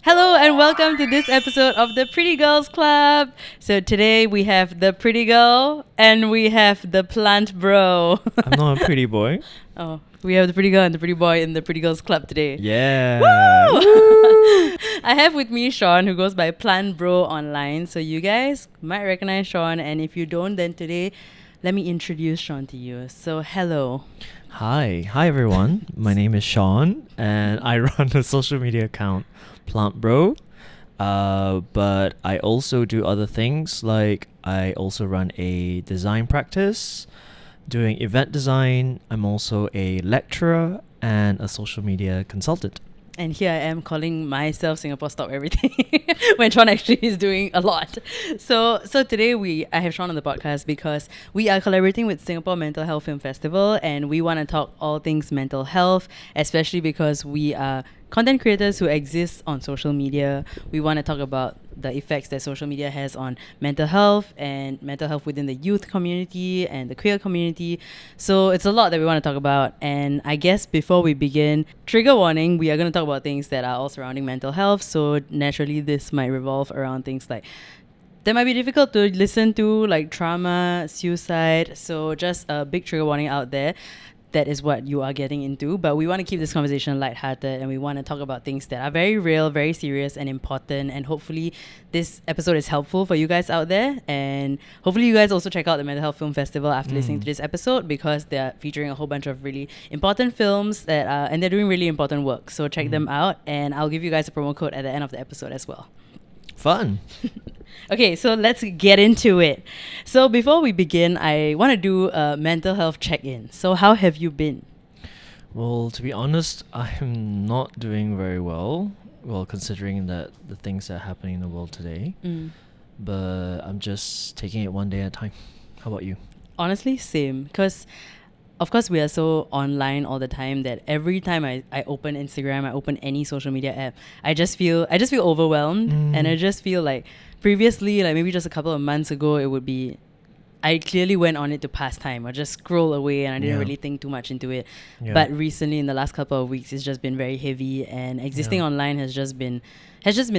Hello and welcome to this episode of the Pretty Girls Club. So today we have the pretty girl and we have the plant bro. I'm not a pretty boy. Oh, we have the pretty girl and the pretty boy in the Pretty Girls Club today. Yeah. I have with me Shawn, who goes by Plantbro online. So you guys might recognize Shawn, and if you don't, then today let me introduce Shawn to you. So hello. Hi everyone. My name is Shawn, and I run a social media account, Plantbro. But I also do other things, like I also run a design practice, doing event design. I'm also a lecturer and a social media consultant. And here I am calling myself Singapore Stop Everything when Shawn actually is doing a lot. So today I have Shawn on the podcast because we are collaborating with Singapore Mental Health Film Festival, and we want to talk all things mental health, especially because we are content creators who exist on social media. We want to talk about the effects that social media has on mental health and mental health within the youth community and the queer community. So it's a lot that we want to talk about. And I guess before we begin, trigger warning, we are going to talk about things that are all surrounding mental health. So naturally, this might revolve around things like that might be difficult to listen to, like trauma, suicide. So just a big trigger warning out there. That is what you are getting into. But we want to keep this conversation lighthearted, and we want to talk about things that are very real, very serious and important. And hopefully this episode is helpful for you guys out there. And hopefully you guys also check out the Mental Health Film Festival after listening to this episode, because they're featuring a whole bunch of really important films that and they're doing really important work. So check them out, and I'll give you guys a promo code at the end of the episode as well. Fun. Okay, so let's get into it. So before we begin, I want to do a mental health check-in. So how have you been? Well, to be honest, I'm not doing very well. Well, considering that the things that are happening in the world today. But I'm just taking it one day at a time. How about you? Honestly, same. Because of course we are so online all the time that every time I open Instagram, I open any social media app, I just feel overwhelmed. And I just feel like previously, like maybe just a couple of months ago, it would be, I clearly went on it to pass time or just scroll away, and I didn't really think too much into it. But recently, in the last couple of weeks, it's just been very heavy, and existing online has just been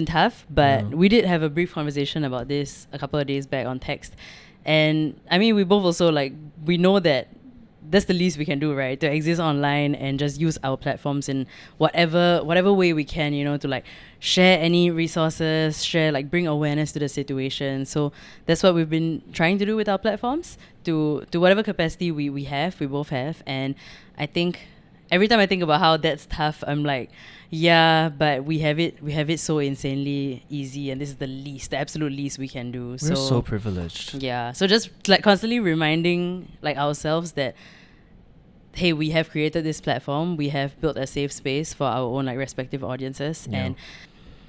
tough. But we did have a brief conversation about this a couple of days back on text. And I mean, we both also, like, we know that that's the least we can do, right? To exist online and just use our platforms in whatever way we can, to like share any resources, bring awareness to the situation. So that's what we've been trying to do with our platforms, to whatever capacity we both have. And I think every time I think about how that's tough, I'm like, yeah, but we have it so insanely easy, and this is the absolute least we can do. We're so privileged. Yeah, so just like constantly reminding like ourselves that, hey, we have created this platform, we have built a safe space for our own like respective audiences. And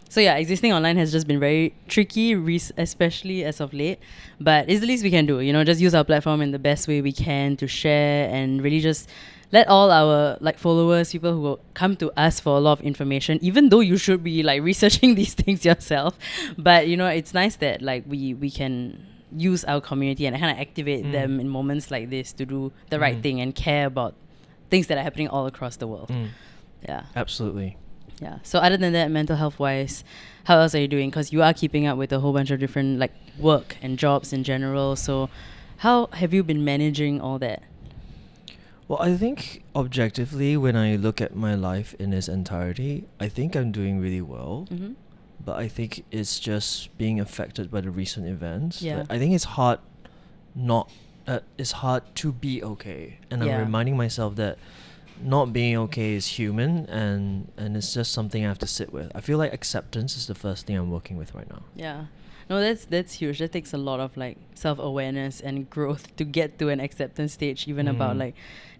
so yeah, existing online has just been very tricky, especially as of late, but it's the least we can do, just use our platform in the best way we can to share, and really just let all our like followers, people who will come to us for a lot of information, even though you should be like researching these things yourself. But it's nice that like we can use our community and kind of activate them in moments like this to do the right thing and care about things that are happening all across the world. Yeah. Absolutely. Yeah. So other than that, mental health wise, how else are you doing? Because you are keeping up with a whole bunch of different like work and jobs in general. So how have you been managing all that? Well, I think objectively, when I look at my life in its entirety, I think I'm doing really well. But I think it's just being affected by the recent events. Yeah. Like, I think it's hard it's hard to be okay. And I'm reminding myself that not being okay is human, and it's just something I have to sit with. I feel like acceptance is the first thing I'm working with right now. Yeah. No, that's huge. That takes a lot of like self-awareness and growth to get to an acceptance stage, even about like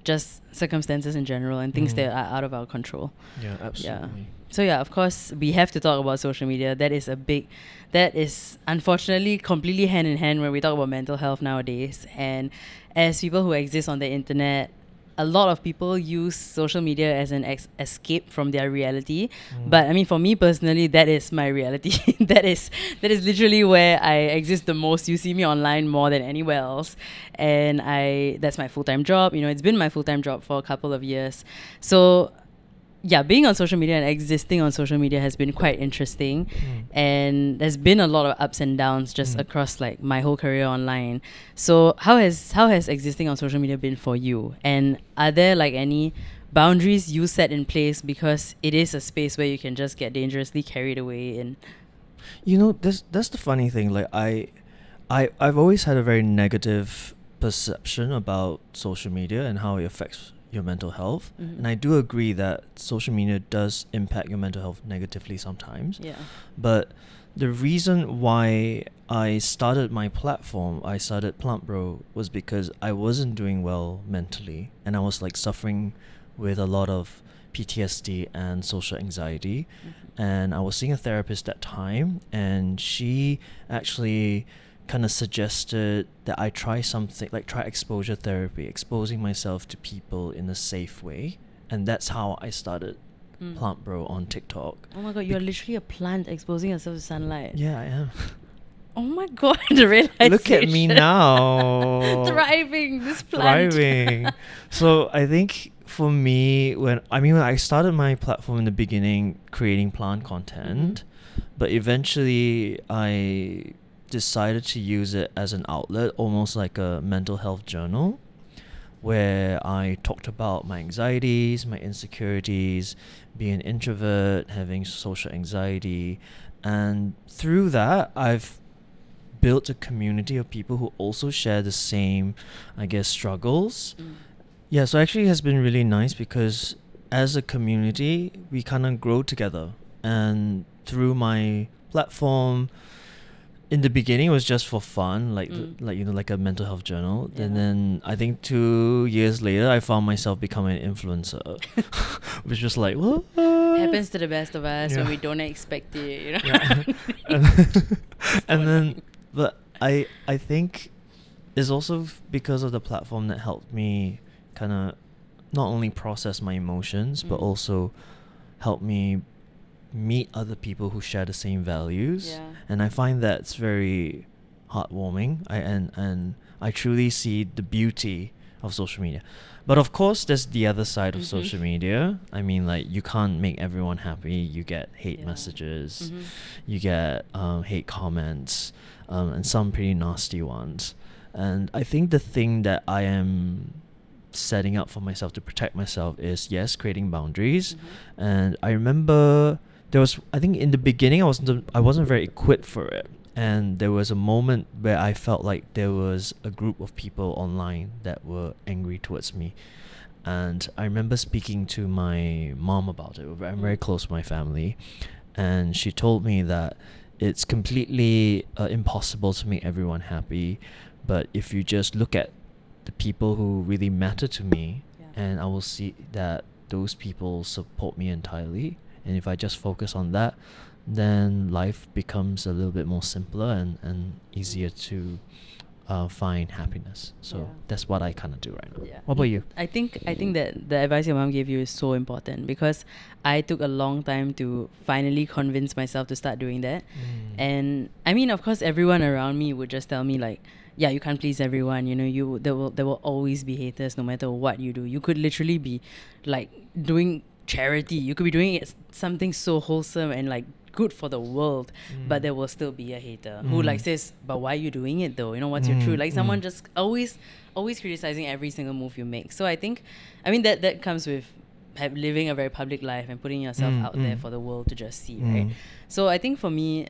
just circumstances in general and things that are out of our control. Yeah, absolutely. Yeah. So yeah, of course, we have to talk about social media. That is unfortunately completely hand in hand when we talk about mental health nowadays. And as people who exist on the internet, a lot of people use social media as an escape from their reality. But I mean, for me personally, that is my reality. that is literally where I exist the most. You see me online more than anywhere else, and that's my full-time job. It's been my full-time job for a couple of years. So yeah, being on social media and existing on social media has been quite interesting, and there's been a lot of ups and downs just across like my whole career online. So how has existing on social media been for you? And are there like any boundaries you set in place, because it is a space where you can just get dangerously carried away in? You know, that's the funny thing. Like I've always had a very negative perception about social media and how it affects your mental health. And I do agree that social media does impact your mental health negatively sometimes. Yeah. But the reason why I started my platform, I started Plantbro, was because I wasn't doing well mentally, and I was like suffering with a lot of PTSD and social anxiety. And I was seeing a therapist at that time, and she actually kind of suggested that I try something, like try exposure therapy, exposing myself to people in a safe way. And that's how I started Plantbro on TikTok. Oh my god, you're literally a plant exposing yourself to sunlight. Yeah, I am. Oh my god, the realization. Look at me now. Thriving, this plant. Thriving. So I think for me, when I started my platform in the beginning creating plant content, but eventually I decided to use it as an outlet, almost like a mental health journal, where I talked about my anxieties, my insecurities, being an introvert, having social anxiety. And through that, I've built a community of people who also share the same, I guess, struggles. Yeah, so actually it has been really nice because as a community, we kind of grow together. And through my platform, in the beginning, it was just for fun, like like a mental health journal. Yeah. And then I think 2 years later, I found myself becoming an influencer, which was like, what? Happens to the best of us when we don't expect it, you know. Yeah. and then, but I think it's also because of the platform that helped me kind of not only process my emotions, but also help me meet other people who share the same values. Yeah. And I find that's very heartwarming. And I truly see the beauty of social media. But of course, there's the other side of social media. I mean, like, you can't make everyone happy. You get hate messages, you get hate comments, and some pretty nasty ones. And I think the thing that I am setting up for myself to protect myself is, yes, creating boundaries. And I remember I think in the beginning I wasn't very equipped for it, and there was a moment where I felt like there was a group of people online that were angry towards me. And I remember speaking to my mom about it. I'm very close to my family, and she told me that it's completely impossible to make everyone happy, but if you just look at the people who really matter to me, and I will see that those people support me entirely. And if I just focus on that, then life becomes a little bit more simpler and easier to find happiness. So that's what I kind of do right now. Yeah. What about you? I think that the advice your mom gave you is so important, because I took a long time to finally convince myself to start doing that. And I mean, of course, everyone around me would just tell me like, yeah, you can't please everyone. You know, there will always be haters no matter what you do. You could literally be like doing charity. You could be doing something so wholesome and like good for the world, but there will still be a hater who like says, but why are you doing it though? You know, what's your truth? Like someone just always criticizing every single move you make. So I think, I mean, that comes with living a very public life and putting yourself out there for the world to just see, right? So I think for me,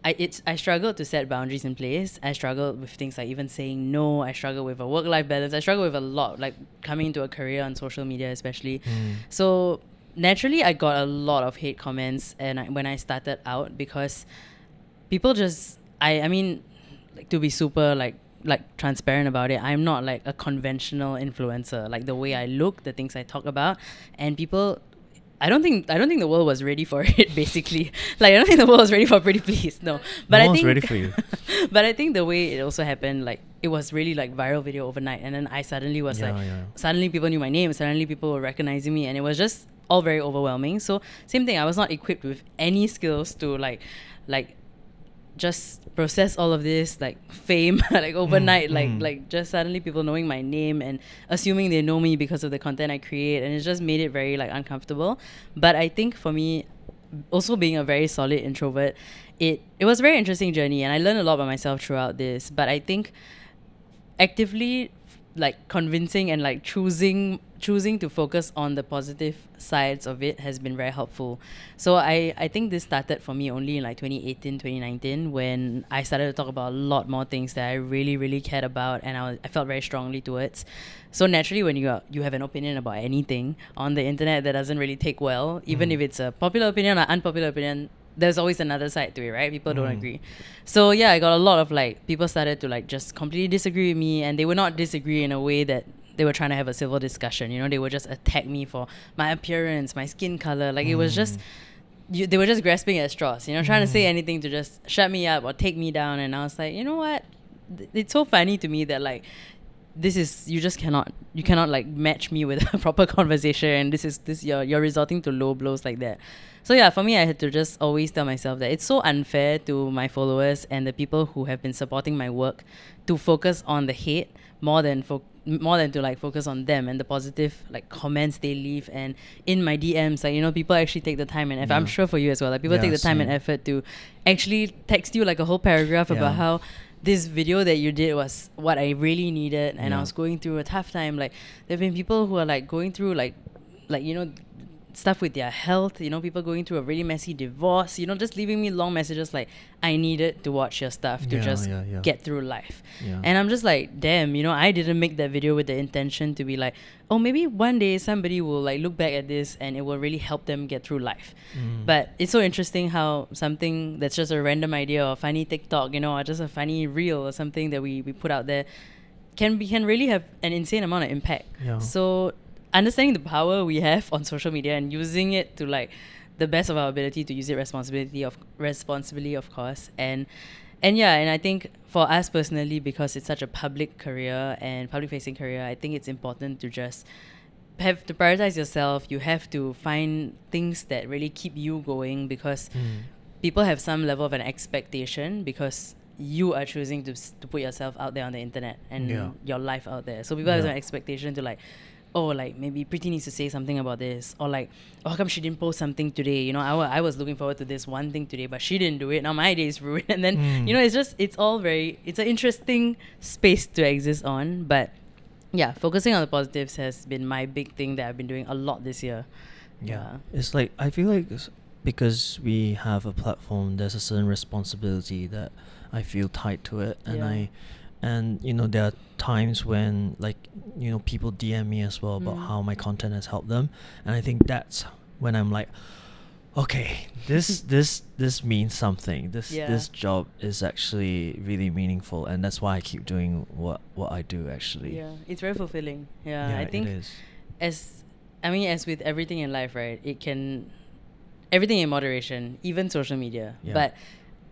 I struggled to set boundaries in place. I struggled with things like even saying no. I struggled with a work-life balance. I struggled with a lot, like coming into a career on social media especially. So naturally, I got a lot of hate comments when I started out, because people just, I mean, like, to be super like transparent about it, I'm not like a conventional influencer. Like the way I look, the things I talk about, and people, I don't think the world was ready for it, basically. Like, I don't think the world was ready for Preetipls, no. But No I one's think ready for you. But I think the way it also happened, like, it was really like viral video overnight, and then I suddenly was suddenly people knew my name, suddenly people were recognizing me, and it was just all very overwhelming. So same thing, I was not equipped with any skills to like just process all of this like fame like overnight, like just suddenly people knowing my name and assuming they know me because of the content I create, and it's just made it very like uncomfortable. But I think for me, also being a very solid introvert, it was a very interesting journey, and I learned a lot about myself throughout this. But I think actively like convincing and like choosing to focus on the positive sides of it has been very helpful. So I think this started for me only in like 2018, 2019, when I started to talk about a lot more things that I really, really cared about, and I felt very strongly towards. So naturally, when you have an opinion about anything on the internet that doesn't really take well, even if it's a popular opinion or unpopular opinion, there's always another side to it, right? People don't agree. So yeah, I got a lot of like people started to like just completely disagree with me, and they would not disagree in a way that they were trying to have a civil discussion. You know, they would just attack me for my appearance, my skin color. Like it was just they were just grasping at straws, you know, trying to say anything to just shut me up or take me down. And I was like, you know what? It's so funny to me that like this is you cannot like match me with a proper conversation. You're resorting to low blows like that. So yeah, for me, I had to just always tell myself that it's so unfair to my followers and the people who have been supporting my work to focus on the hate more than to like focus on them and the positive like comments they leave. And in my DMs, like, you know, people actually take the time and effort. I'm sure for you as well, like people take the time and effort to actually text you like a whole paragraph about how this video that you did was what I really needed, and I was going through a tough time. Like there have been people who are like going through like you know, stuff with their health, you know, people going through a really messy divorce, you know, just leaving me long messages like, I needed to watch your stuff to get through life. And I'm just like, damn, you know, I didn't make that video with the intention to be like, oh, maybe one day somebody will like look back at this and it will really help them get through life. But it's so interesting how something that's just a random idea or funny TikTok, you know, or just a funny reel or something that we put out there can really have an insane amount of impact. So understanding the power we have on social media and using it to like the best of our ability to use it responsibly, of course. And I think for us personally, because it's such a public career and public facing career, I think it's important to just have to prioritize yourself. You have to find things that really keep you going, because people have some level of an expectation because you are choosing to put yourself out there on the internet and your life out there. So people have an expectation to like, oh, like maybe Preeti needs to say something about this, or like, oh, how come she didn't post something today? You know, I was looking forward to this one thing today, but she didn't do it. Now my day is ruined. And then, you know, it's an interesting space to exist on. But yeah, focusing on the positives has been my big thing that I've been doing a lot this year. It's like, I feel like because we have a platform, there's a certain responsibility that I feel tied to it. And you know, there are times when, like, you know, people DM me as well about how my content has helped them, and I think that's when I'm like, okay, this means something. This job is actually really meaningful, and that's why I keep doing what I do actually. Yeah, it's very fulfilling. I think it is. As with everything in life, right? Everything in moderation, even social media. But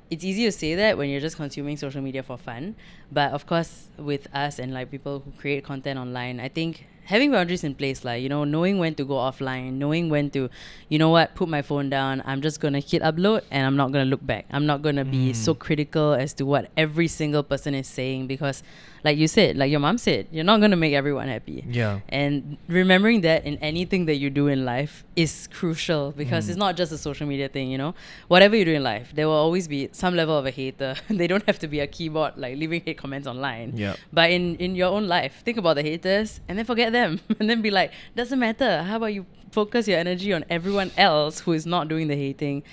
it's easy to say that when you're just consuming social media for fun. But of course, with us and like people who create content online, I think having boundaries in place, like, you know, knowing when to go offline, knowing when to, you know what, put my phone down, I'm just going to hit upload and I'm not going to look back. I'm not going to be so critical as to what every single person is saying, because like you said, like your mom said, you're not going to make everyone happy. And remembering that in anything that you do in life is crucial, because it's not just a social media thing, you know. Whatever you do in life, there will always be some level of a hater. They don't have to be a keyboard like leaving hate comments online. But in your own life, think about the haters and then forget them and then be like, doesn't matter. How about you focus your energy on everyone else who is not doing the hating?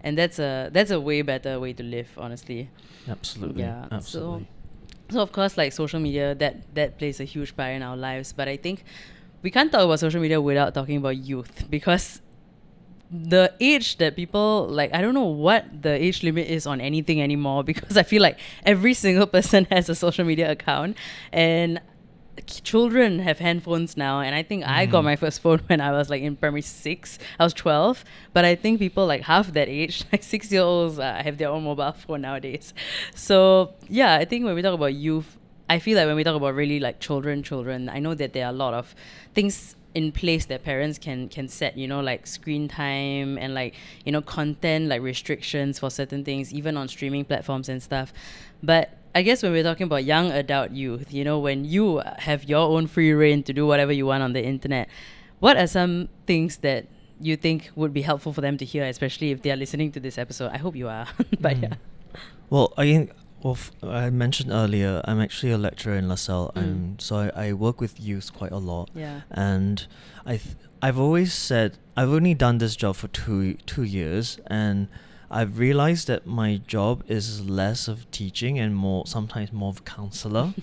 And that's a way better way to live, honestly. Absolutely. Absolutely. So of course, like social media, that plays a huge part in our lives. But I think we can't talk about social media without talking about youth, because the age that people, like, I don't know what the age limit is on anything anymore, because I feel like every single person has a social media account, and children have handphones now. And I think I got my first phone when I was like in primary 6. I was 12, but I think people like half that age, like 6-year-olds, have their own mobile phone nowadays. So yeah, I think when we talk about youth, I feel like when we talk about really like children, I know that there are a lot of things in place that parents can set, you know, like screen time and like, you know, content like restrictions for certain things, even on streaming platforms and stuff. But I guess when we're talking about young adult youth, you know, when you have your own free reign to do whatever you want on the internet, what are some things that you think would be helpful for them to hear, especially if they are listening to this episode? I hope you are. But yeah. Well, I mentioned earlier, I'm actually a lecturer in LaSalle, so I work with youth quite a lot. Yeah. And I've always said I've only done this job for two years, and I've realized that my job is less of teaching and sometimes more of a counselor,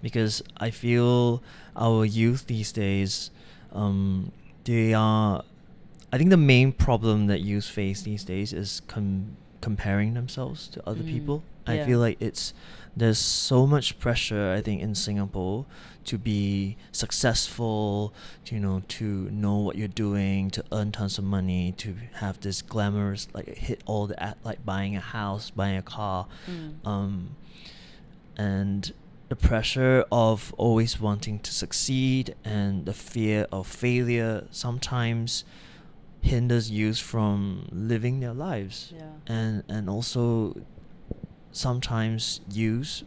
because I feel our youth these days, I think the main problem that youth face these days is comparing themselves to other people. I feel like there's so much pressure, I think, in Singapore to be successful, to know what you're doing, to earn tons of money, to have this glamorous, like, hit all the like buying a house, buying a car, and the pressure of always wanting to succeed and the fear of failure sometimes hinders youth from living their lives. And also sometimes youth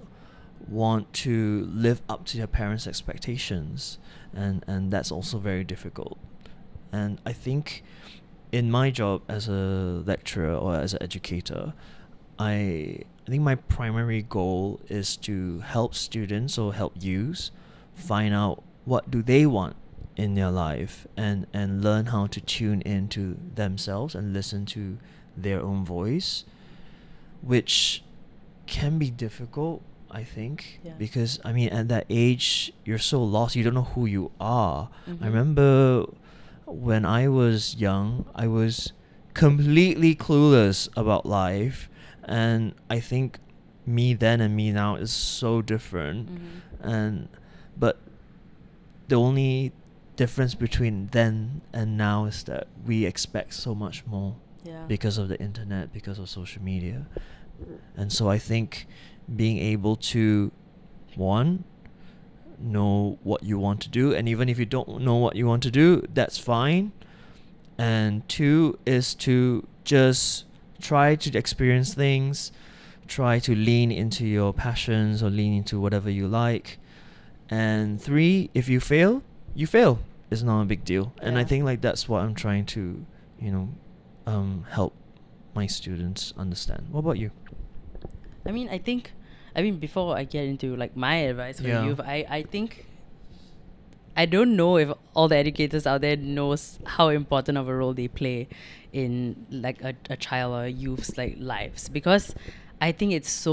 want to live up to their parents' expectations, and that's also very difficult. And I think in my job as a lecturer or as an educator, I think my primary goal is to help students or help youth find out what do they want in their life, and learn how to tune into themselves and listen to their own voice, which can be difficult, I think, because I mean, at that age you're so lost, you don't know who you are. I remember when I was young, I was completely clueless about life, and I think me then and me now is so different. But the only difference between then and now is that we expect so much more because of the internet, because of social media. And so I think being able to, one, know what you want to do, and even if you don't know what you want to do, that's fine. And two is to just try to experience things, try to lean into your passions or lean into whatever you like. And three, if you fail, you fail. It's not a big deal. And I think like that's what I'm trying to, help my students understand. What about you? I mean, before I get into like my advice for youth, I think I don't know if all the educators out there knows how important of a role they play in like a child or a youth's like lives, because I think it's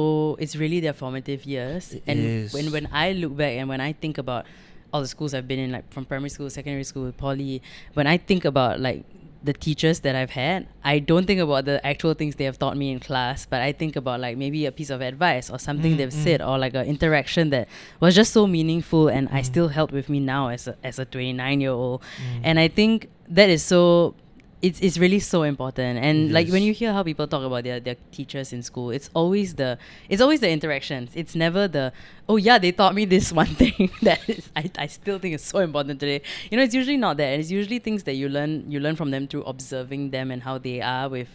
really their formative years. When I look back and when I think about all the schools I've been in, like from primary school, secondary school, poly, when I think about like the teachers that I've had, I don't think about the actual things they have taught me in class, but I think about like maybe a piece of advice or something they've said, or like an interaction that was just so meaningful and I still held with me now as a 29-year-old. And I think that is it's really so important. And like when you hear how people talk about their teachers in school, it's always the interactions. It's never the, oh yeah, they taught me this one thing that is, I still think is so important today. It's usually not that. It's usually things that you learn from them through observing them and how they are with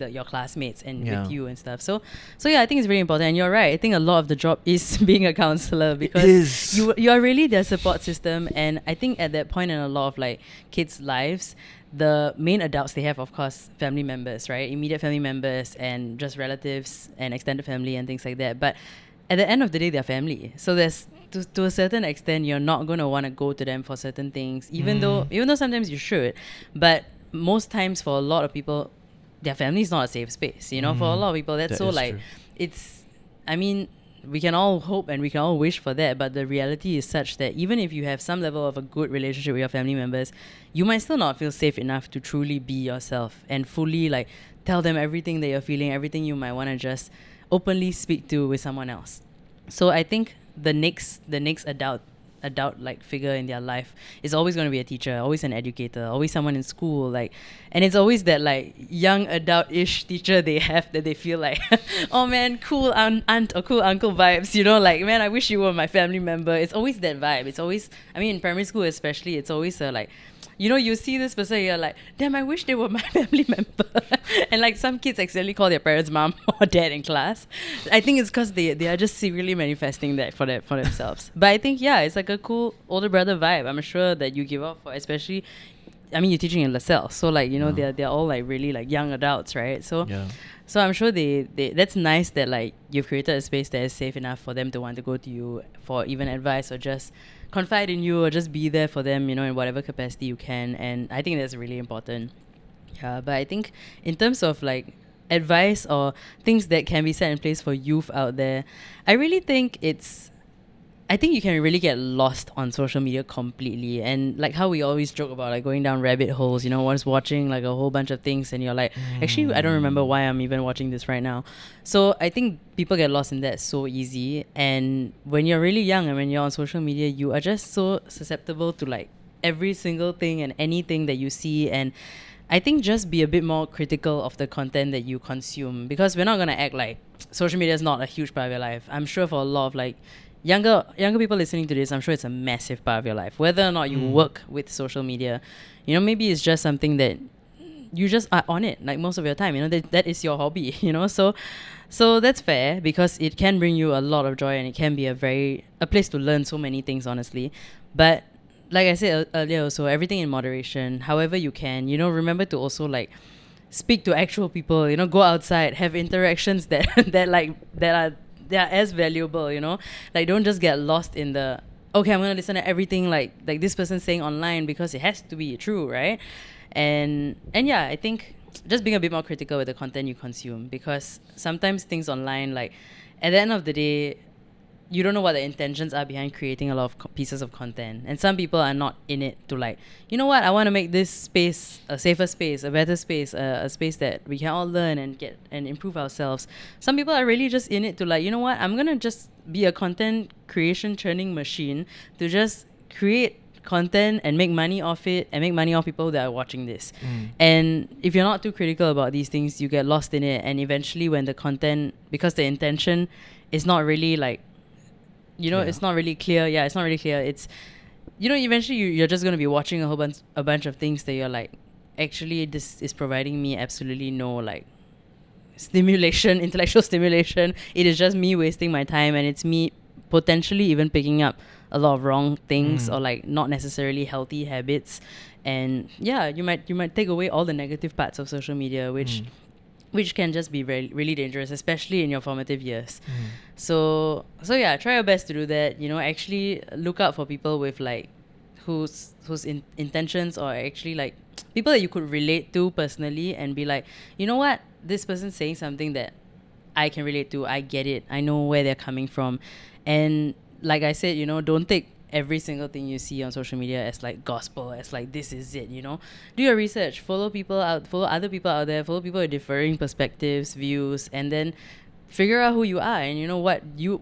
your classmates and with you and stuff. So yeah, I think it's very important. And you're right. I think a lot of the job is being a counselor, because you are really their support system. And I think at that point in a lot of like kids' lives, the main adults they have, of course, family members, right? Immediate family members and just relatives and extended family and things like that. But at the end of the day, they're family. So there's to a certain extent, you're not going to want to go to them for certain things, even though sometimes you should. But most times for a lot of people, their family is not a safe space. For a lot of people, that's so like, true. It's, I mean, we can all hope and we can all wish for that, but the reality is such that even if you have some level of a good relationship with your family members, you might still not feel safe enough to truly be yourself and fully like tell them everything that you're feeling, everything you might want to just openly speak to with someone else. So I think the next adult like figure in their life is always going to be a teacher, always an educator, always someone in school, like, and it's always that like young adult-ish teacher they have that they feel like oh man, cool aunt or cool uncle vibes, like, man, I wish you were my family member. It's always that vibe. It's always, I mean, in primary school especially, it's always like you know, you see this person, you're like, damn, I wish they were my family member. And like some kids accidentally call their parents mom or dad in class. I think it's because they are just secretly manifesting that for themselves. But I think, yeah, it's like a cool older brother vibe. I'm sure that you give off for, especially, I mean, you're teaching in LaSalle. So like, you know, they're all like really like young adults, right? So so I'm sure they that's nice that like you've created a space that is safe enough for them to want to go to you for even advice or just confide in you or just be there for them, you know, in whatever capacity you can. And I think that's really important. Yeah, but I think in terms of like advice or things that can be set in place for youth out there, I really think I think you can really get lost on social media completely. And like how we always joke about like going down rabbit holes, you know, once watching like a whole bunch of things and you're like, actually, I don't remember why I'm even watching this right now. So I think people get lost in that so easy. And when you're really young and when you're on social media, you are just so susceptible to like every single thing and anything that you see. And I think just be a bit more critical of the content that you consume, because we're not going to act like social media is not a huge part of your life. I'm sure for a lot of like younger people listening to this, I'm sure it's a massive part of your life. Whether or not you work with social media, you know, maybe it's just something that you just are on it like most of your time, you know, that is your hobby, you know. So that's fair, because it can bring you a lot of joy and it can be a place to learn so many things, honestly. But like I said earlier also, everything in moderation, however you can, you know, remember to also like speak to actual people, you know, go outside, have interactions that are as valuable, you know. Like, don't just get lost in the, okay, I'm gonna listen to everything like this person's saying online because it has to be true, right? And yeah, I think just being a bit more critical with the content you consume, because sometimes things online, like at the end of the day, you don't know what the intentions are behind creating a lot of pieces of content. And some people are not in it to like, you know what, I want to make this space a safer space, a better space, a space that we can all learn and get and improve ourselves. Some people are really just in it to like, you know what, I'm going to just be a content creation churning machine to just create content and make money off it and make money off people that are watching this. And if you're not too critical about these things, you get lost in it. And eventually when the content, because the intention is not really like, you know, it's not really clear. Yeah, it's not really clear. It's, you know, eventually you're just going to be watching a bunch of things that you're like, actually, this is providing me absolutely no like stimulation, intellectual stimulation. It is just me wasting my time, and it's me potentially even picking up a lot of wrong things or like not necessarily healthy habits. And yeah, you might take away all the negative parts of social media, which can just be really dangerous, especially in your formative years. So yeah, try your best to do that. You know, actually look out for people with like whose intentions, or actually like people that you could relate to personally, and be like, you know what, this person's saying something that I can relate to. I get it. I know where they're coming from. And like I said, you know, don't take every single thing you see on social media as like gospel, as like this is it, you know. Do your research, follow other people out there, follow people with differing perspectives, views, and then figure out who you are and, you know,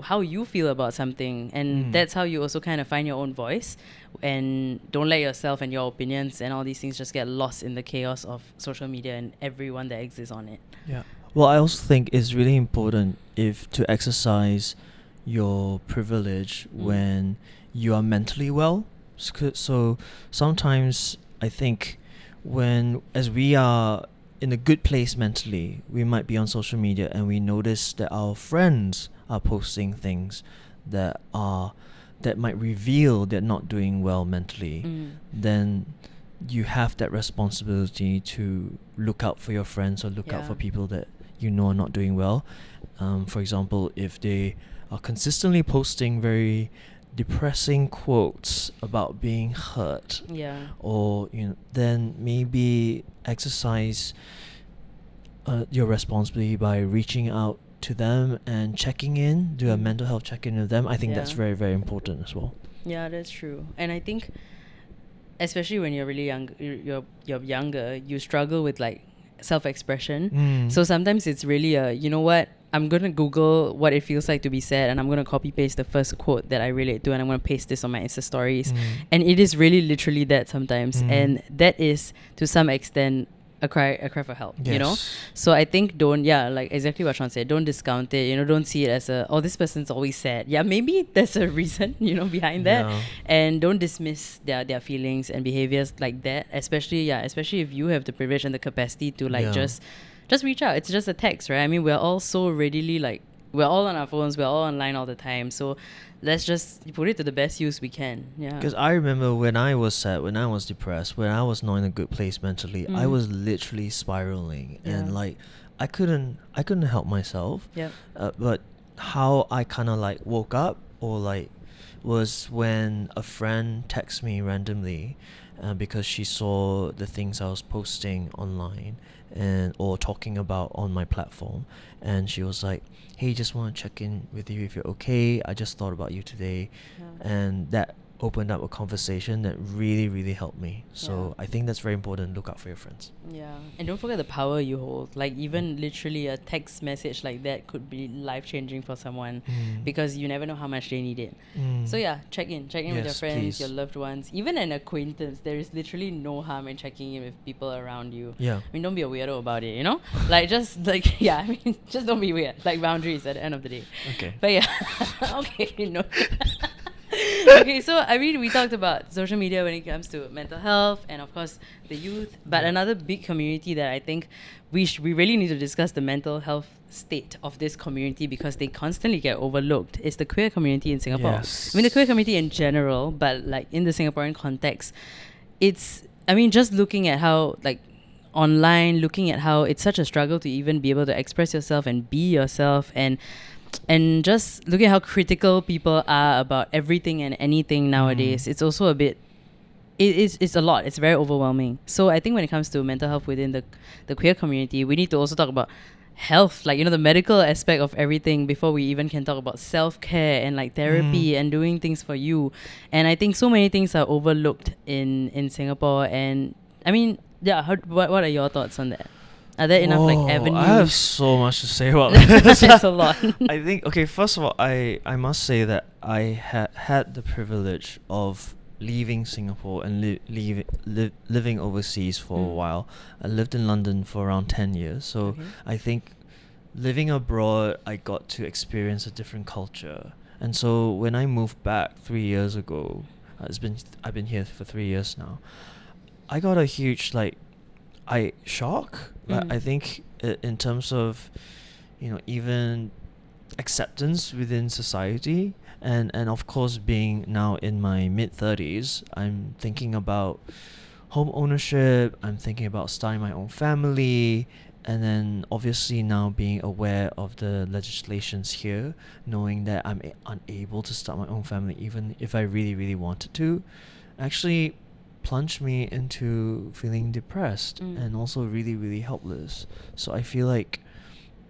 how you feel about something. And that's how you also kind of find your own voice. And don't let yourself and your opinions and all these things just get lost in the chaos of social media and everyone that exists on it. Yeah. Well, I also think it's really important to exercise your privilege when you are mentally well. So sometimes I think as we are in a good place mentally, we might be on social media and we notice that our friends are posting things that might reveal they're not doing well mentally. Then you have that responsibility to look out for your friends, or look out for people that you know are not doing well. For example, if they are consistently posting very depressing quotes about being hurt, or then maybe exercise your responsibility by reaching out to them and checking in, do a mental health check-in with them. I think that's very, very important as well. Yeah, that's true. And I think especially when you're really young, you're younger, you struggle with like self-expression. So sometimes it's really you know what, I'm going to Google what it feels like to be sad, and I'm going to copy paste the first quote that I relate to, and I'm going to paste this on my Insta stories. And it is really literally that sometimes. And that is to some extent a cry for help, you know? Yes. So I think like exactly what Shawn said, don't discount it, don't see it as this person's always sad. Yeah, maybe there's a reason, behind that. Yeah. And don't dismiss their feelings and behaviors like that, especially if you have the privilege and the capacity to like just reach out. It's just a text, right? I mean, we're all so readily like, we're all on our phones, we're all online all the time. So let's just put it to the best use we can. Yeah. Because I remember when I was sad, when I was depressed, when I was not in a good place mentally, I was literally spiraling, and like I couldn't help myself. Yep. But how I kind of like woke up or like was when a friend texted me randomly, because she saw the things I was posting online and or talking about on my platform, and she was like, hey, just want to check in with you if you're okay. I just thought about you today. And that opened up a conversation that really, really helped me. So I think that's very important. Look out for your friends. Yeah. And don't forget the power you hold. Like even literally a text message like that could be life-changing for someone, because you never know how much they need it. So yeah, check in with your friends, please. your loved ones, even an acquaintance. There is literally no harm in checking in with people around you. Yeah. I mean, don't be a weirdo about it, Like just like, I mean, just don't be weird. Like boundaries at the end of the day. Okay. But yeah. Okay, Okay, so I mean, we talked about social media when it comes to mental health and of course the youth, but another big community that I think we really need to discuss the mental health state of this community, because they constantly get overlooked, is the queer community in Singapore. Yes. I mean, the queer community in general, but like in the Singaporean context, just looking at how like online, looking at how it's such a struggle to even be able to express yourself and be yourself, and just look at how critical people are about everything and anything nowadays. It's also a bit, it's a lot. It's very overwhelming. So I think when it comes to mental health within the queer community, we need to also talk about health, like, the medical aspect of everything before we even can talk about self-care and like therapy and doing things for you. And I think so many things are overlooked in Singapore. And I mean, what are your thoughts on that? Are there enough like avenues? I have so much to say about this. That's a lot. I think, okay, first of all, I must say that I had the privilege of leaving Singapore and living overseas for a while. I lived in London for around 10 years. So I think living abroad, I got to experience a different culture. And so when I moved back 3 years ago, I've been here for 3 years now, I got a huge shock. I think in terms of, even acceptance within society, and of course being now in my mid-30s, I'm thinking about home ownership, I'm thinking about starting my own family, and then obviously now being aware of the legislations here, knowing that I'm unable to start my own family even if I really, really wanted to, actually plunged me into feeling depressed and also really, really helpless. So I feel like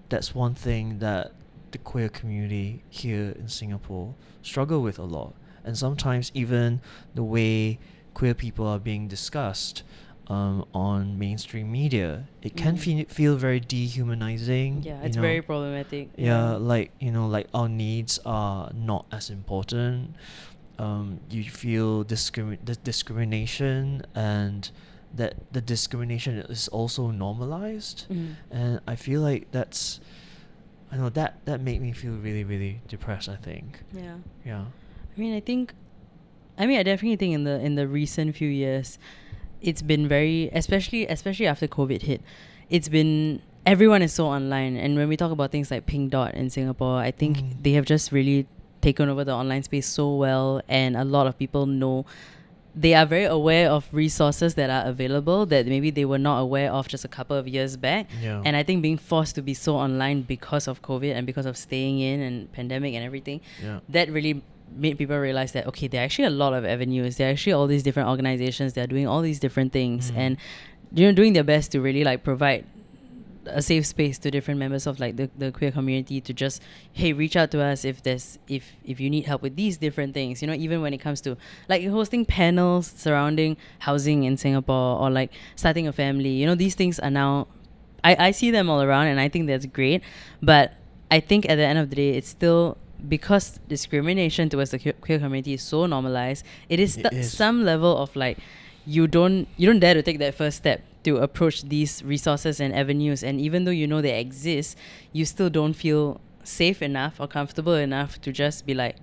that's one thing that the queer community here in Singapore struggle with a lot. And sometimes even the way queer people are being discussed on mainstream media, it can feel very dehumanizing. Yeah, it's very problematic. Yeah, like our needs are not as important. You feel the discrimination, and that the discrimination is also normalized. And I feel like that made me feel really, really depressed, I think. Yeah. I definitely think in the recent few years, it's been very, especially after COVID hit, it's been, everyone is so online. And when we talk about things like Pink Dot in Singapore, I think they have just really taken over the online space so well, and a lot of people know, they are very aware of resources that are available that maybe they were not aware of just a couple of years back. And I think being forced to be so online because of COVID and because of staying in and pandemic and everything, that really made people realize that, okay, there are actually a lot of avenues, there are actually all these different organizations, they're doing all these different things, and doing their best to really like provide a safe space to different members of like the queer community to just, hey, reach out to us if you need help with these different things, even when it comes to like hosting panels surrounding housing in Singapore, or like starting a family. These things are now, I see them all around, and I think that's great. But I think at the end of the day, it's still, because discrimination towards the queer community is so normalized, it is some level of like, you don't dare to take that first step to approach these resources and avenues, and even though you know they exist, you still don't feel safe enough or comfortable enough to just be like,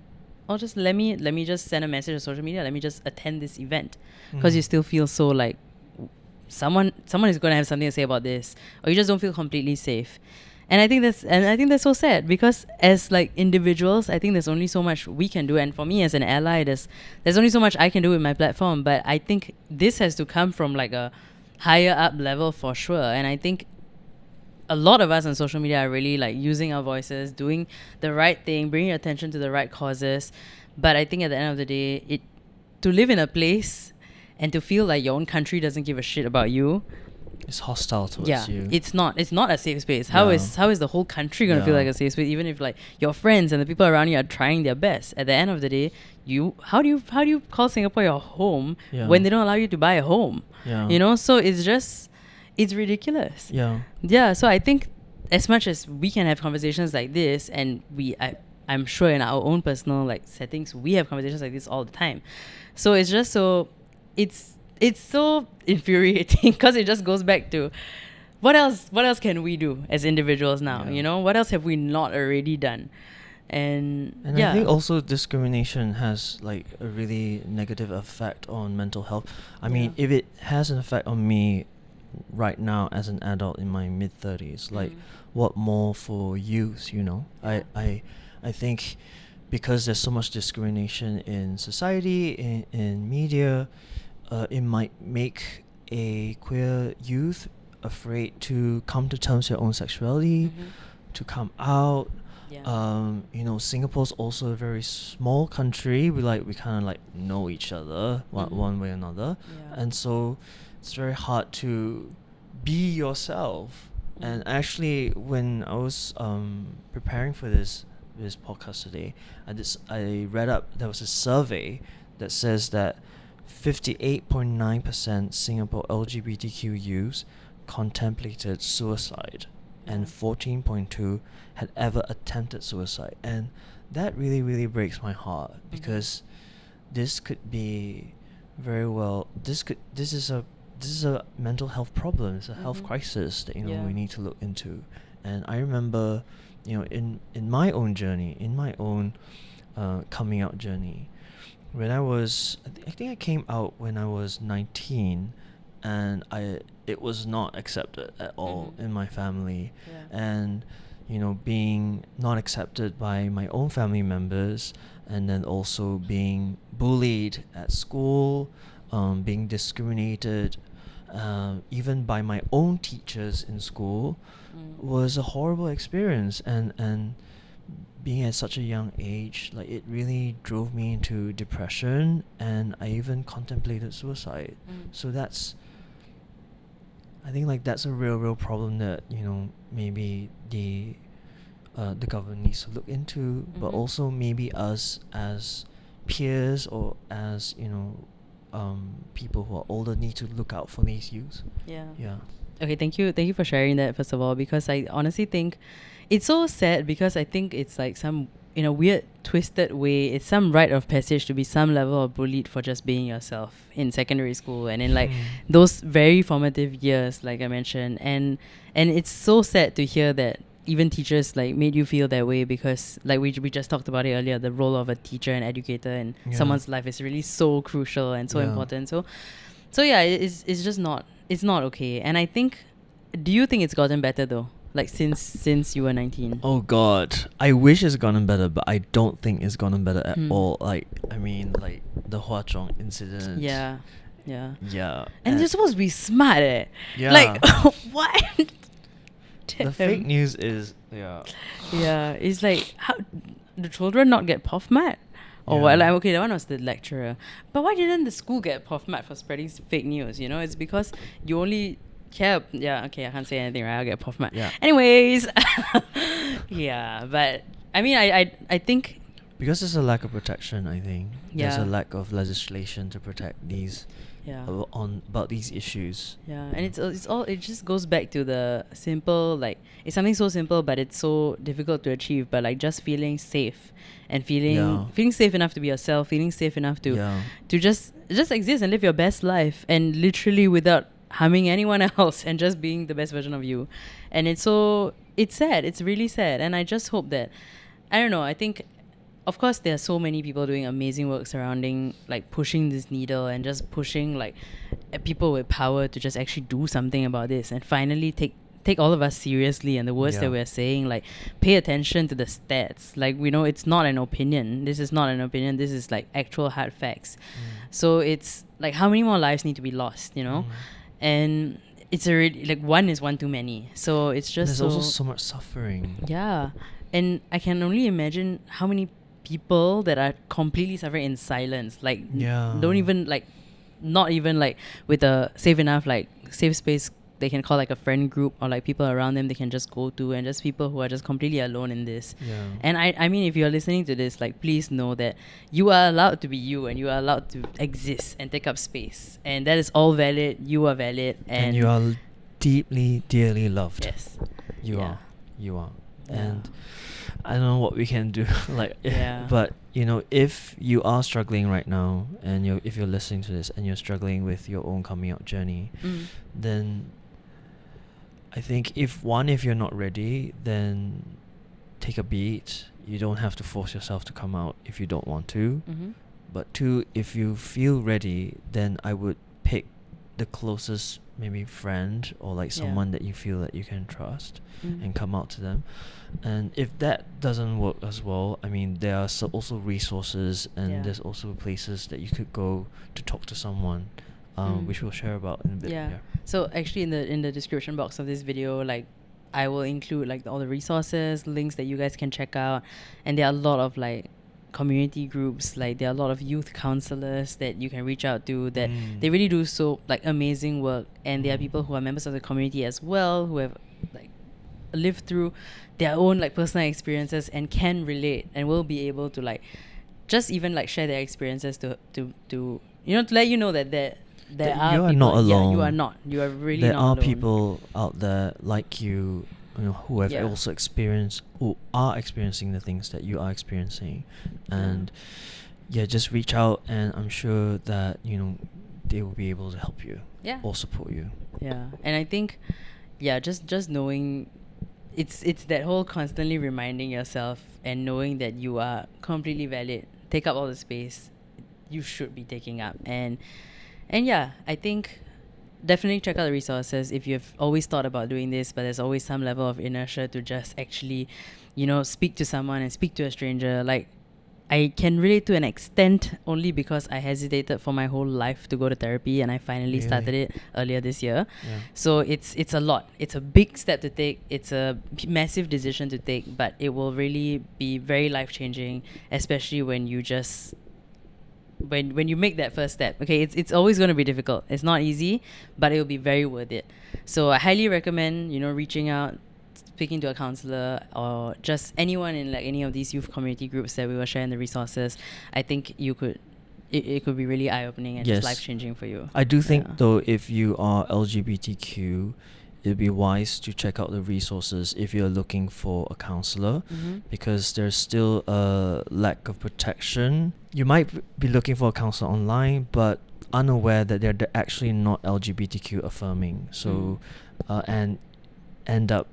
oh, just let me just send a message on social media, let me just attend this event, because you still feel so like someone is going to have something to say about this, or you just don't feel completely safe. And I think that's so sad, because as like individuals, I think there's only so much we can do, and for me as an ally, there's only so much I can do with my platform. But I think this has to come from like a higher up level for sure. And I think a lot of us on social media are really like using our voices, doing the right thing, bringing attention to the right causes. But I think at the end of the day, to live in a place and to feel like your own country doesn't give a shit about you, it's hostile towards you. It's not a safe space. How is the whole country gonna feel like a safe space, even if like your friends and the people around you are trying their best? At the end of the day, how do you call Singapore your home when they don't allow you to buy a home? You know, so it's ridiculous. So I think as much as we can have conversations like this, and I'm sure in our own personal like settings we have conversations like this all the time, so it's just so it's so infuriating, because it just goes back to what else can we do as individuals now? You know, what else have we not already done? And I think also discrimination has like a really negative effect on mental health. I mean, if it has an effect on me right now as an adult in my mid-30s, like what more for youth, you know? I think because there's so much discrimination in society, in media, it might make a queer youth afraid to come to terms with their own sexuality, to come out. You know, Singapore's also a very small country. We kind of like know each other one way or another, and so it's very hard to be yourself. And actually, when I was preparing for this podcast today, I read up, there was a survey that says that 58.9% Singapore LGBTQ youths contemplated suicide, and 14.2 had ever attempted suicide. And that really, really breaks my heart, because this could be very well, this is a mental health problem. It's a health crisis that, you know, we need to look into. And I remember, you know, in my own journey, in my own coming out journey, when I think I came out when I was 19, and it was not accepted at all in my family. And, you know, being not accepted by my own family members, and then also being bullied at school, being discriminated, even by my own teachers in school, was a horrible experience. And being at such a young age, like, it really drove me into depression, and I even contemplated suicide. So I think like that's a real problem that, you know, maybe the government needs to look into, but also maybe us as peers, or as, you know, people who are older, need to look out for these youth. Okay, thank you for sharing that, first of all, because I honestly think it's so sad, because I think it's like some, in a weird, twisted way, it's some rite of passage to be some level of bullied for just being yourself in secondary school and in like those very formative years, like I mentioned. And it's so sad to hear that even teachers like made you feel that way, because like we just talked about it earlier, the role of a teacher and educator in someone's life is really so crucial and so important. So yeah, it's just not, it's not okay. And I think, do you think it's gotten better though? Like since you were 19? Oh God, I wish it's gotten better, but I don't think it's gotten better at all. Like, I mean, like the Hua Chong incident. Yeah. And you're supposed to be smart, eh? Yeah. Like, what? The fake news is it's like, how do children not get POF mat? Or what? Like, okay, that one was the lecturer, but why didn't the school get POF mat for spreading fake news? You know, it's because you only care. I can't say anything, right? I'll get POF mat. Anyways, but I mean, I think because there's a lack of protection, I think there's a lack of legislation to protect these about these issues. And it just goes back to the simple, like, it's something so simple, but it's so difficult to achieve. But like, just feeling safe and feeling safe enough to be yourself, feeling safe enough to just exist and live your best life, and literally without harming anyone else and just being the best version of you. And it's sad. It's really sad. And I just hope that, I don't know, I think, of course, there are so many people doing amazing work surrounding, like, pushing this needle and just pushing, like, people with power to just actually do something about this and finally take all of us seriously, and the words that we're saying, like, pay attention to the stats. Like, we know it's not an opinion. This is not an opinion. This is, like, actual hard facts. So it's like, how many more lives need to be lost, you know? And it's already, like, one is one too many. So it's just there's also so much suffering. Yeah. And I can only imagine how many people that are completely suffering in silence, like, don't even, like, not even, like, with a safe enough, like, safe space they can call, like, a friend group, or, like, people around them they can just go to, and just people who are just completely alone in this. And I mean, if you're listening to this, like, please know that you are allowed to be you, and you are allowed to exist and take up space, and that is all valid. You are valid, and you are deeply, dearly loved. Yes, you are. And I don't know what we can do, like, but you know, if you are struggling right now, and if you're listening to this and you're struggling with your own coming out journey, then I think if you're not ready, then take a beat. You don't have to force yourself to come out if you don't want to. But 2, if you feel ready, then I would pick the closest, maybe friend, or like someone that you feel that you can trust, and come out to them. And if that doesn't work as well, I mean, there are also resources, and there's also places that you could go to talk to someone, which we'll share about in a bit. So actually, in the description box of this video, like, I will include, like, all the resources, links that you guys can check out, and there are a lot of, like, community groups, like, there are a lot of youth counselors that you can reach out to, that they really do so, like, amazing work. And there are people who are members of the community as well, who have, like, lived through their own, like, personal experiences and can relate, and will be able to, like, just even, like, share their experiences to you know, to let you know that there are you are people, not alone. you are not. You are really there not are alone. people out there like you know, who have also experienced, who are experiencing the things that you are experiencing, and just reach out, and I'm sure that, you know, they will be able to help you or support you. And I think just knowing, it's that whole constantly reminding yourself and knowing that you are completely valid. Take up all the space you should be taking up, and I think definitely check out the resources if you've always thought about doing this, but there's always some level of inertia to just actually, you know, speak to someone and speak to a stranger. Like, I can relate to an extent only because I hesitated for my whole life to go to therapy, and I finally started it earlier this year. So it's a lot. It's a big step to take. It's a massive decision to take, but it will really be very life-changing, especially when you just when you make that first step. Okay, it's always going to be difficult. It's not easy, but it will be very worth it. So I highly recommend, you know, reaching out, speaking to a counselor, or just anyone in, like, any of these youth community groups that we were sharing the resources. I think you could it could be really eye-opening and just life-changing for you. I do think though, if you are LGBTQ, it'd be wise to check out the resources if you're looking for a counselor, because there's still a lack of protection. You might be looking for a counselor online, but unaware that they're actually not LGBTQ affirming. So and end up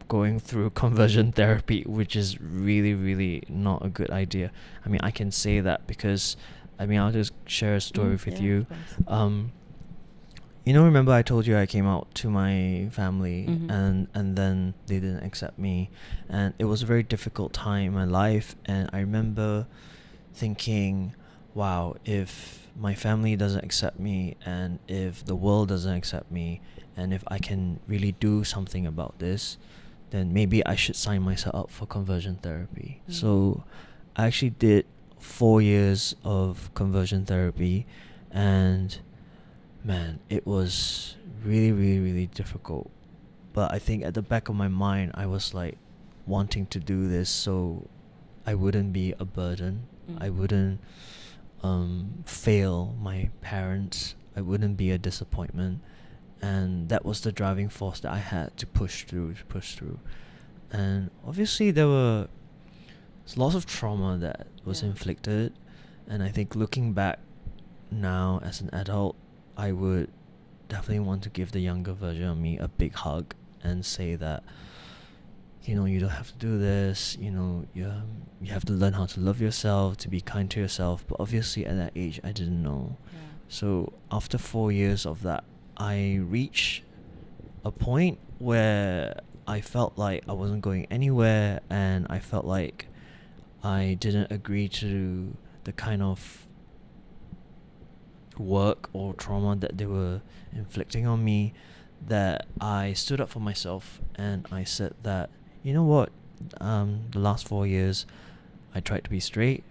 going through conversion therapy, which is really, really not a good idea. I mean, I can say that because, I mean, I'll just share a story with you. You know, remember I told you I came out to my family, and then they didn't accept me, and it was a very difficult time in my life. And I remember thinking, wow, if my family doesn't accept me, and if the world doesn't accept me, and if I can really do something about this, then maybe I should sign myself up for conversion therapy. So I actually did 4 years of conversion therapy, and man, it was really, really, really difficult. But I think at the back of my mind, I was like wanting to do this so I wouldn't be a burden. I wouldn't fail my parents. I wouldn't be a disappointment. And that was the driving force that I had to push through. And obviously there was lots of trauma that was inflicted. And I think looking back now as an adult, I would definitely want to give the younger version of me a big hug and say that, you know, you don't have to do this, you know, you have to learn how to love yourself, to be kind to yourself. But obviously at that age, I didn't know. Yeah. So after 4 years of that, I reached a point where I felt like I wasn't going anywhere, and I felt like I didn't agree to the kind of work or trauma that they were inflicting on me, that I stood up for myself and I said that, you know what, the last 4 years I tried to be straight,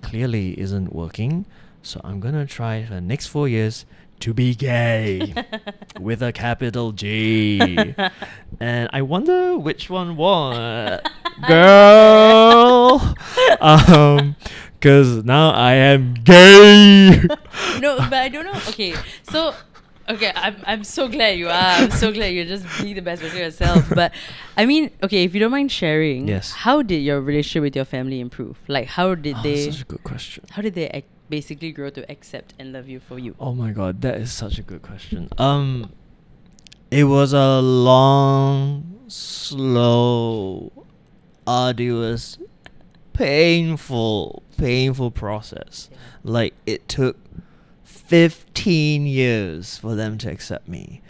clearly isn't working, so I'm gonna try the next 4 years to be gay with a capital G. And I wonder which one won. Girl. Cause now I am gay. No, but I don't know. Okay, so I'm so glad you are. I'm so glad you're just being the best version of yourself. But I mean, okay, if you don't mind sharing, Yes. how did your relationship with your family improve? Like, how did Oh, they? that's such a good question. How did they basically grow to accept and love you for you? Oh my god, that is such a good question. It was a long, slow, arduous, painful process. Yeah. Like, it took 15 years for them to accept me.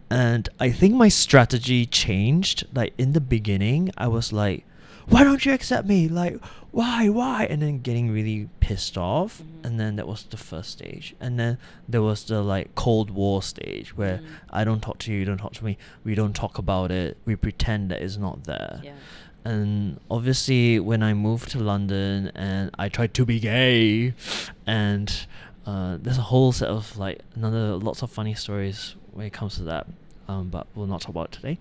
And I think my strategy changed. Like, in the beginning, I was like, why don't you accept me? Like, why? And then getting really pissed off. Mhm. And then that was the first stage. And then there was the, like, Cold War stage where I don't talk to you, you don't talk to me. We don't talk about it. We pretend that it's not there. Yeah. And obviously, when I moved to London and I tried to be gay, and there's a whole set of, like, lots of funny stories when it comes to that, but we'll not talk about it today.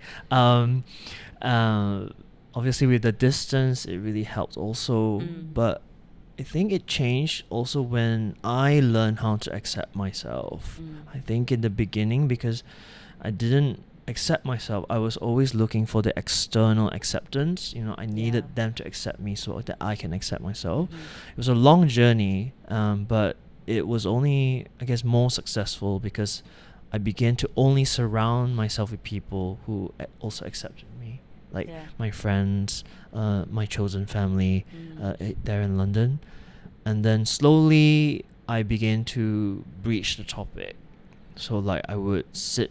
Obviously, with the distance, it really helped also, but I think it changed also when I learned how to accept myself. I think in the beginning, because I didn't accept myself, I was always looking for the external acceptance. You know, I needed them to accept me so that I can accept myself. It was a long journey, but it was only, I guess, more successful because I began to only surround myself with people who also accepted me, like my friends, my chosen family there in London. And then slowly I began to breach the topic. So, like, I would sit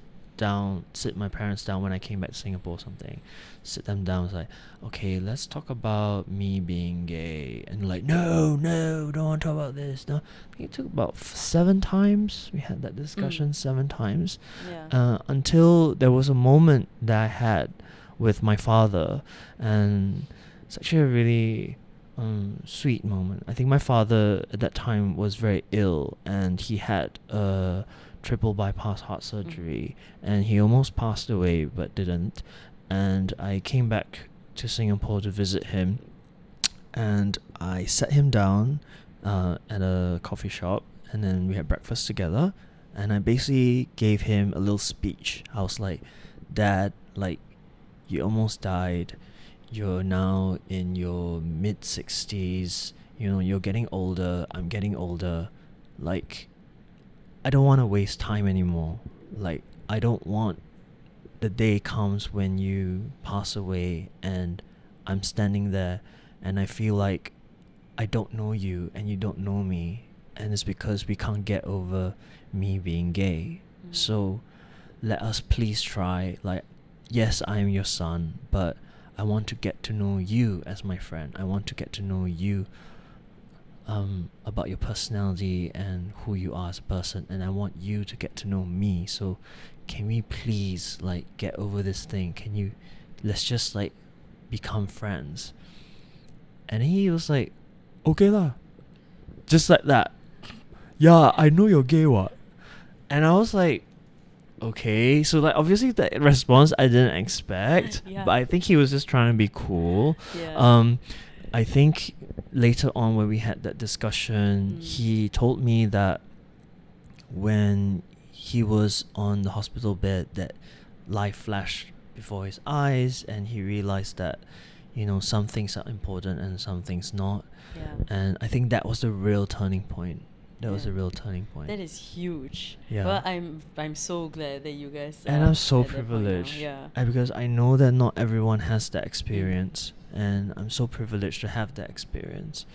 my parents down when I came back to Singapore or something, sit them down, it's like, okay, let's talk about me being gay. And like, no, don't want to talk about this. No, I think it took about 7 times. We had that discussion 7 times. Until there was a moment that I had with my father, and it's actually a really sweet moment. I think my father at that time was very ill, and he had triple bypass heart surgery, and he almost passed away but didn't. And I came back to Singapore to visit him, and I sat him down at a coffee shop, and then we had breakfast together, and I basically gave him a little speech. I was like, Dad, like, you almost died, you're now in your mid-60s, you know, you're getting older, I'm getting older, like, I don't want to waste time anymore. Like, I don't want the day comes when you pass away and I'm standing there and I feel like I don't know you and you don't know me, and it's because we can't get over me being gay. So let us please try. Like, yes, I am your son, but I want to get to know you as my friend. I want to get to know you about your personality and who you are as a person, and I want you to get to know me. So can we please, like, get over this thing? Let's just, like, become friends. And he was like, okay lah, just like that. Yeah, I know you're gay, what? And I was like, okay. So, like, obviously that response I didn't expect, but I think he was just trying to be cool. I think later on when we had that discussion, he told me that when he was on the hospital bed, that life flashed before his eyes, and he realized that, you know, some things are important and some things not. And I think that was the real turning point. That was a real turning point. That is huge. Yeah. Well, I'm so glad that you guys And I'm so at that point now. privileged. Yeah. Because I know that not everyone has that experience, and I'm so privileged to have that experience.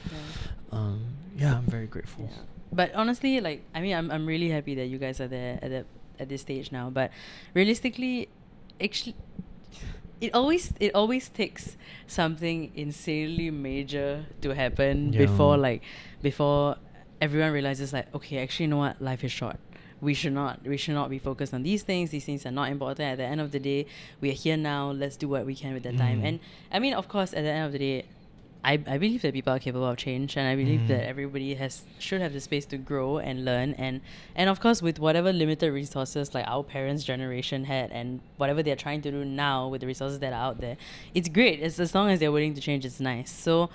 Yeah. I'm very grateful. Yeah. But honestly, like, I mean, I'm really happy that you guys are there at this stage now. But realistically, actually, it always takes something insanely major to happen before everyone realizes, like, okay, actually, you know what, life is short. We should not be focused on these things. These things are not important. At the end of the day, we are here now. Let's do what we can with that time. And I mean, of course, at the end of the day, I believe that people are capable of change, and I believe that everybody should have the space to grow and learn, and of course, with whatever limited resources like our parents' generation had, and whatever they're trying to do now with the resources that are out there, it's great. It's, as long as they're willing to change, it's nice. So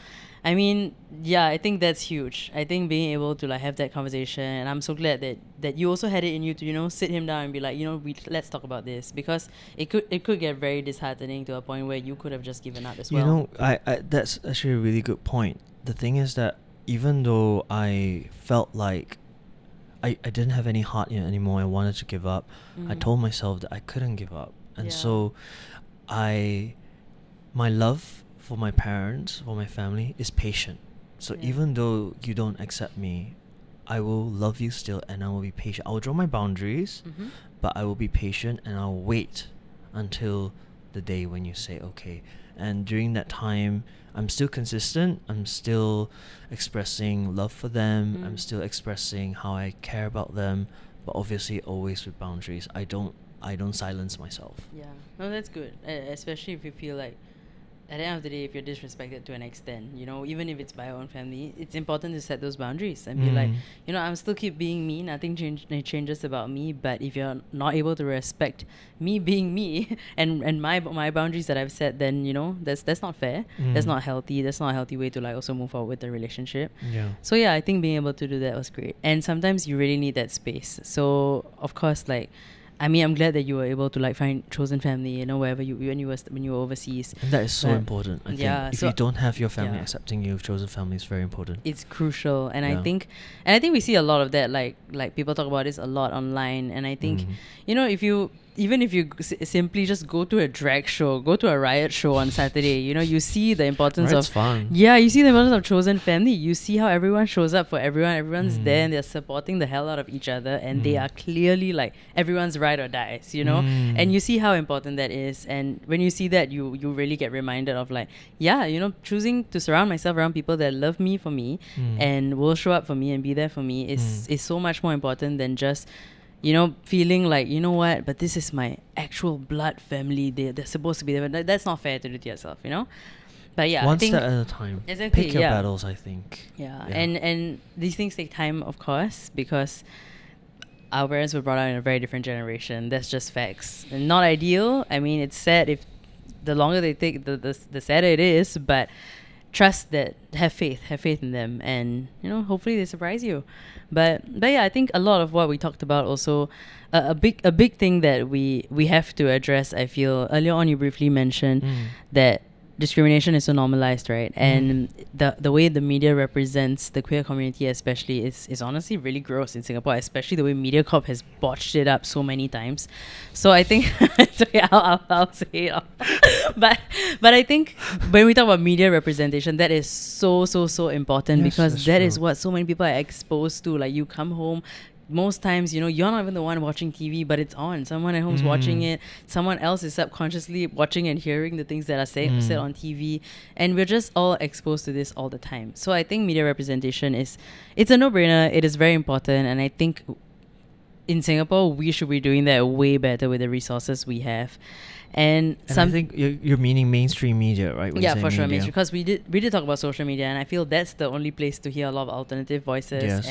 I mean, yeah, I think that's huge. I think being able to like have that conversation, and I'm so glad that you also had it in you to, you know, sit him down and be like, you know, let's talk about this, because it could get very disheartening to a point where you could have just given up as well. You know, I that's actually a really good point. The thing is that even though I felt like I didn't have any heart in it anymore, I wanted to give up, I told myself that I couldn't give up. And so my love for my parents, for my family, is patient. So even though you don't accept me, I will love you still, and I will be patient. I will draw my boundaries, but I will be patient, and I'll wait until the day when you say okay. And during that time, I'm still consistent. I'm still expressing love for them. I'm still expressing how I care about them, but obviously always with boundaries. I don't silence myself. Yeah, no, that's good. Especially if you feel like, at the end of the day, if you're disrespected to an extent, you know, even if it's by your own family, it's important to set those boundaries and be like, you know, I'm still keep being me. Nothing changes about me. But if you're not able to respect me being me and my boundaries that I've set, then, you know, that's not fair. That's not healthy. That's not a healthy way to like also move forward with the relationship. Yeah. So yeah, I think being able to do that was great. And sometimes you really need that space. So of course, like, I mean, I'm glad that you were able to like find chosen family, you know, wherever when you were overseas. And that is so important. I think if you don't have your family accepting you, chosen family is very important. It's crucial, and I think we see a lot of that. Like people talk about this a lot online, and I think you know, if you simply just go to a drag show, go to a riot show on Saturday, you know, you see the importance Riot's fun. Yeah, you see the importance of chosen family. You see how everyone shows up for everyone. Everyone's there, and they're supporting the hell out of each other, and they are clearly like everyone's ride or dies, you know. And you see how important that is, and when you see that, you really get reminded of like, yeah, you know, choosing to surround myself around people that love me for me and will show up for me and be there for me is so much more important than just, you know, feeling like, you know what, but this is my actual blood family. They're supposed to be there. That's not fair to do to yourself, you know. But yeah, one I think step at a time. Exactly. Pick your battles, I think. Yeah. And these things take time, of course, because our parents were brought up in a very different generation. That's just facts. And not ideal. I mean, it's sad if the longer they take, the sadder it is. But trust that, have faith in them, and, you know, hopefully they surprise you. But yeah, I think a lot of what we talked about also, a big thing that we have to address. I feel earlier on you briefly mentioned that discrimination is so normalized, right? And the way the media represents the queer community especially is honestly really gross in Singapore, especially the way MediaCorp has botched it up so many times. So I think I'll say it. but I think when we talk about media representation, that is so important, because that is what so many people are exposed to. Like, you come home, most times, you know, you're not even the one watching TV, but it's on. Someone at home's watching it. Someone else is subconsciously watching and hearing the things that are said on TV. And we're just all exposed to this all the time. So I think media representation it's a no-brainer. It is very important. And I think in Singapore, we should be doing that way better with the resources we have. And I think you're meaning mainstream media, right? Yeah, for sure, mainstream. Because we did talk about social media, and I feel that's the only place to hear a lot of alternative voices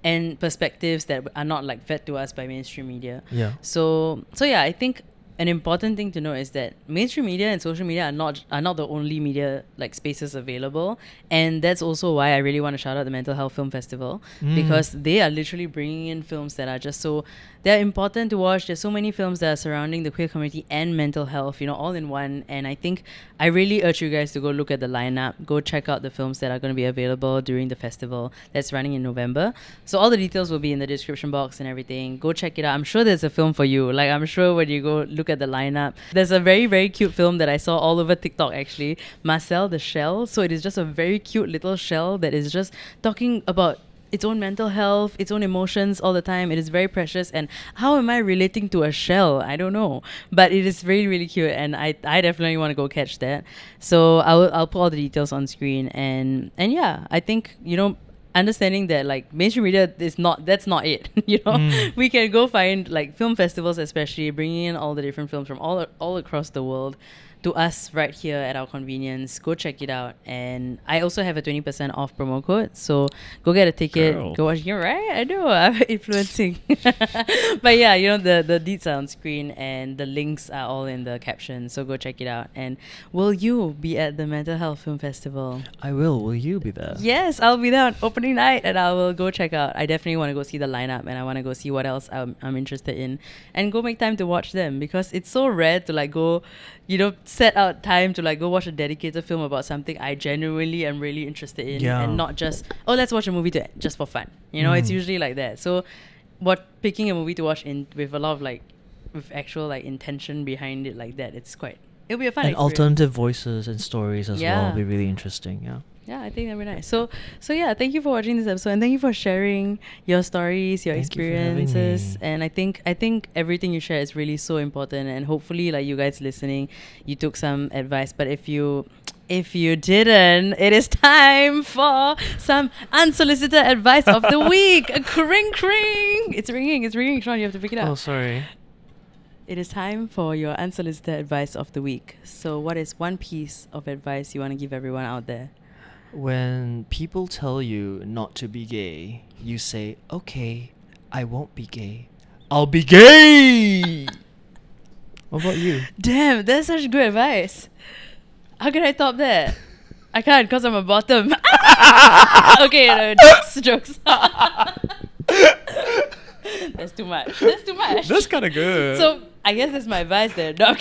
and perspectives that are not like fed to us by mainstream media. Yeah. So yeah, I think an important thing to know is that mainstream media and social media are not the only media like spaces available, and that's also why I really want to shout out the Mental Health Film Festival, because they are literally bringing in films that are just so they're important to watch. There's so many films that are surrounding the queer community and mental health, all in one. And I think I really urge you guys to go look at the lineup, go check out the films that are going to be available during the festival that's running in November. So all the details will be in the description box and everything. Go check it out. I'm sure there's a film for you. Like, I'm sure when you go look at the lineup, there's a very, very cute film that I saw all over TikTok actually, Marcel the Shell. So it is just a very cute little shell that is just talking about its own mental health, its own emotions all the time. It is very precious. And how am I relating to a shell? I don't know. But it is really, really cute. And I definitely want to go catch that. So I'll put all the details on screen. And yeah, I think, understanding that like mainstream media that's not it. We can go find like film festivals, especially bringing in all the different films from all across the world to us right here at our convenience. Go check it out. And I also have a 20% off promo code, so go get a ticket. Girl. Go watch. You're right, I know, I'm influencing. But yeah, the deets are on screen and the links are all in the caption, so go check it out. And will you be at the Mental Health Film Festival? I will. Will you be there? Yes, I'll be there on opening night, and I will go check out. I definitely want to go see the lineup, and I want to go see what else I'm interested in, and go make time to watch them, because it's so rare to like go, set out time to like go watch a dedicated film about something I genuinely am really interested in, and not just, let's watch a movie just for fun. It's usually like that. So picking a movie to watch with a lot of like, with actual like intention behind it like that, it'll be a fun and experience. Alternative voices and stories as well will be really interesting. Yeah, I think that'd be nice. So yeah, thank you for watching this episode, and thank you for sharing your stories, your experiences. And I think everything you share is really so important, and hopefully like you guys listening, you took some advice. But if you didn't, it is time for some unsolicited advice of the week. Kring kring. It's ringing, Shawn, you have to pick it up. Oh, sorry. It is time for your unsolicited advice of the week. So what is one piece of advice you want to give everyone out there? When people tell you not to be gay, you say, okay, I won't be gay. I'll be gay! What about you? Damn, that's such good advice. How can I top that? I can't, because I'm a bottom. Okay, no, jokes. That's too much. That's kind of good. So, I guess that's my advice there. No,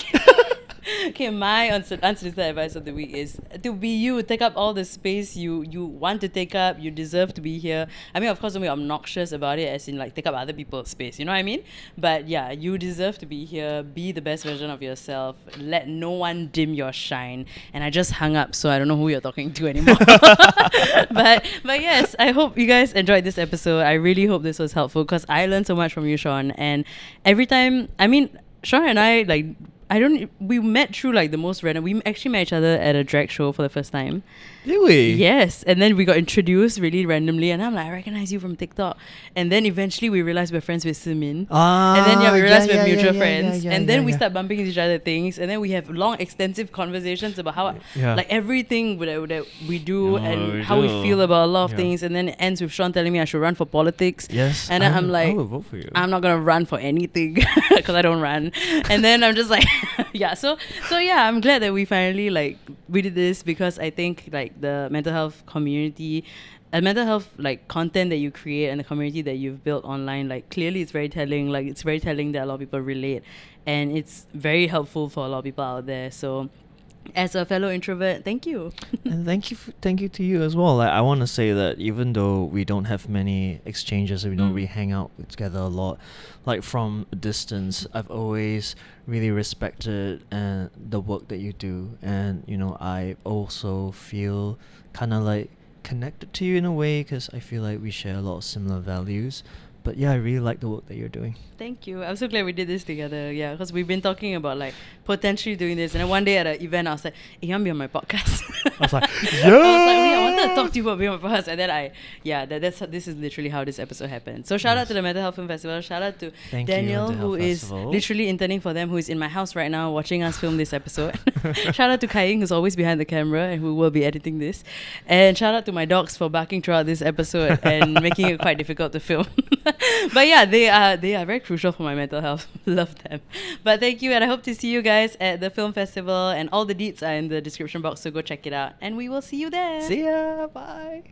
okay, my unsolicited advice of the week is to be you. Take up all the space you want to take up. You deserve to be here. I mean, of course, don't be obnoxious about it, as in like take up other people's space. You know what I mean? But yeah, you deserve to be here. Be the best version of yourself. Let no one dim your shine. And I just hung up, so I don't know who you're talking to anymore. but yes, I hope you guys enjoyed this episode. I really hope this was helpful, because I learned so much from you, Shawn. And every time, Shawn and I we met through like the most random. We actually met each other at a drag show for the first time. Did we? Yes. And then we got introduced really randomly, and I'm like, I recognize you from TikTok. And then eventually we realized we're friends with Simin. And then we realized we're mutual friends. And then we start bumping into each other things, and then we have long, extensive conversations about how like everything that we do and how we feel about a lot of things. And then it ends with Shawn telling me I should run for politics. Yes. And then I'm like, I will vote for you. I'm not gonna run for anything because I don't run. And then I'm just like so yeah, I'm glad that we finally like we did this, because I think like the mental health community and mental health like content that you create and the community that you've built online, like clearly it's very telling. Like it's very telling that a lot of people relate, and it's very helpful for a lot of people out there. So as a fellow introvert, thank you. And thank you to you as well. Like, I want to say that even though we don't have many exchanges, we don't really hang out together a lot, like from a distance, I've always really respected the work that you do, and I also feel kind of like connected to you in a way, because I feel like we share a lot of similar values. But yeah, I really like the work that you're doing. Thank you. I'm so glad we did this together. Yeah, because we've been talking about like potentially doing this. And then one day at an event, I was like, hey, you want to be on my podcast? I was like, yeah! I was like, I wanted wanted to talk to you about being on my podcast, and then this is literally how this episode happened. So shout out to the Mental Health Film Festival. Shout out to Daniel, who is literally interning for them, who is in my house right now watching us film this episode. Shout out to Kai Ying, who's always behind the camera and who will be editing this. And shout out to my dogs for barking throughout this episode and making it quite difficult to film. But yeah, they are very crucial for my mental health. Love them. But thank you, and I hope to see you guys at the film festival, and all the deets are in the description box, so go check it out, and we will see you there. See ya. Bye.